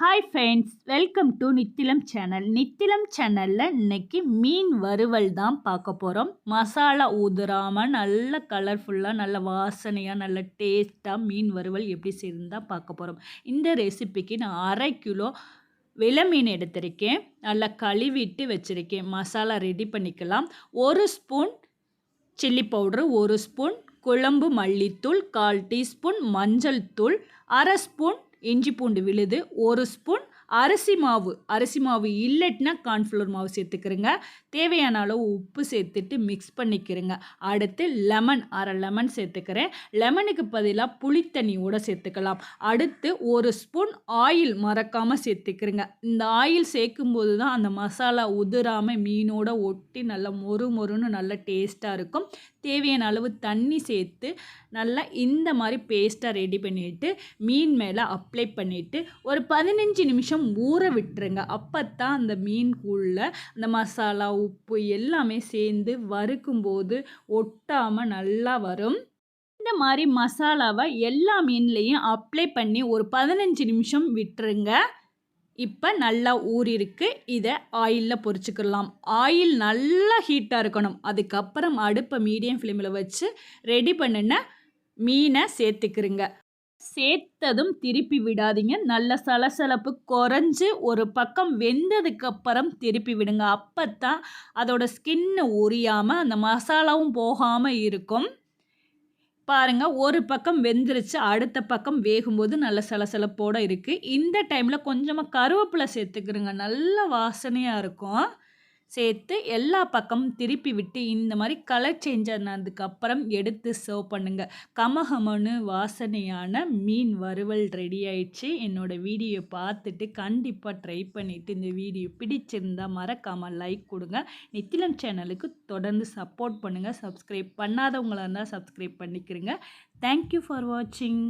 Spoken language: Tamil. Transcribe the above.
Hi friends, welcome to Nithilam channel. Nithilam சேனலில் இன்னைக்கு மீன் வறுவல் தான் பார்க்க போகிறோம். மசாலா ஊதுறாமல் நல்ல கலர்ஃபுல்லாக, நல்ல வாசனையாக, நல்ல டேஸ்ட்டாக மீன் வறுவல் எப்படி செய்யணுன்னு தான் பார்க்க போகிறோம். இந்த ரெசிபிக்கு நான் 1/2 கிலோ விலை மீன் எடுத்திருக்கேன். நல்லா கழுவிட்டு வச்சுருக்கேன். மசாலா ரெடி பண்ணிக்கலாம். 1 ஸ்பூன் சில்லி பவுட்ரு, 1 ஸ்பூன் குழம்பு மல்லித்தூள், 1/4 டீஸ்பூன் மஞ்சள் தூள், 1/2 ஸ்பூன் இஞ்சி பூண்டு விழுது, 1 ஸ்பூன் அரிசி மாவு இல்லைன்னா கார்ன்ஃப்ளவர் மாவு சேர்த்துக்கிறேங்க. தேவையான அளவு உப்பு சேர்த்துட்டு மிக்ஸ் பண்ணிக்கிறேங்க. அடுத்து லெமன், 1/2 லெமன் சேர்த்துக்கிறேன். லெமனுக்கு பதிலாக புளித்தண்ணியோடு சேர்த்துக்கலாம். அடுத்து 1 ஸ்பூன் ஆயில் மறக்காமல் சேர்த்துக்கிறேங்க. இந்த ஆயில் சேர்க்கும்போது தான் அந்த மசாலா உதிராமல் மீனோட ஒட்டி நல்லா மொறு மொறுன்னு நல்லா டேஸ்ட்டாக இருக்கும். தேவையான அளவு தண்ணி சேர்த்து நல்லா இந்த மாதிரி பேஸ்ட்டாக ரெடி பண்ணிவிட்டு மீன் மேலே அப்ளை பண்ணிவிட்டு ஒரு 15 நிமிஷம் ஊற விட்டுருங்க. அப்போ தான் அந்த மீனுக்குள்ள அந்த மசாலா உப்பு எல்லாமே சேர்ந்து வறுக்கும்போது ஒட்டாமல் நல்லா வரும். இந்த மாதிரி மசாலாவை எல்லா மீன்லேயும் அப்ளை பண்ணி ஒரு 15 நிமிஷம் விட்டுருங்க. இப்போ நல்லா ஊறிருக்கு. இதை ஆயிலில் பொரிச்சுக்கலாம். ஆயில் நல்லா ஹீட்டாக இருக்கணும். அதுக்கப்புறம் அடுப்பை மீடியம் ஃப்ளேமில் வச்சு ரெடி பண்ணின மீனை சேர்த்துக்கிறங்க. சேர்த்ததும் திருப்பி விடாதீங்க. நல்ல சலசலப்பு குறைஞ்சி ஒரு பக்கம் வெந்ததுக்கப்புறம் திருப்பி விடுங்க. அப்போ தான் அதோட ஸ்கின்னு உரியாமல் அந்த மசாலாவும் போகாமல் இருக்கும். பாருங்கள், ஒரு பக்கம் வெந்துருச்சு, அடுத்த பக்கம் வேகும்போது நல்ல சலசலப்போடு இருக்குது. இந்த டைமில் கொஞ்சமாக கருவேப்பிலை சேர்த்துக்கிறங்க. நல்ல வாசனையாக இருக்கும். சேர்த்து எல்லா பக்கமும் திருப்பி விட்டு இந்த மாதிரி கலர் சேஞ்ச் ஆனதுக்கப்புறம் எடுத்து சர்வ் பண்ணுங்கள். கமகமனு வாசனையான மீன் வறுவல் ரெடி ஆயிடுச்சு. என்னோடய வீடியோ பார்த்துட்டு கண்டிப்பாக ட்ரை பண்ணிவிட்டு இந்த வீடியோ பிடிச்சிருந்தால் மறக்காமல் லைக் கொடுங்க. நித்திலம் சேனலுக்கு தொடர்ந்து சப்போர்ட் பண்ணுங்கள். சப்ஸ்கிரைப் பண்ணாதவங்களாக இருந்தால் சப்ஸ்கிரைப் பண்ணிக்கிறேங்க. தேங்க்யூ ஃபார் வாட்சிங்.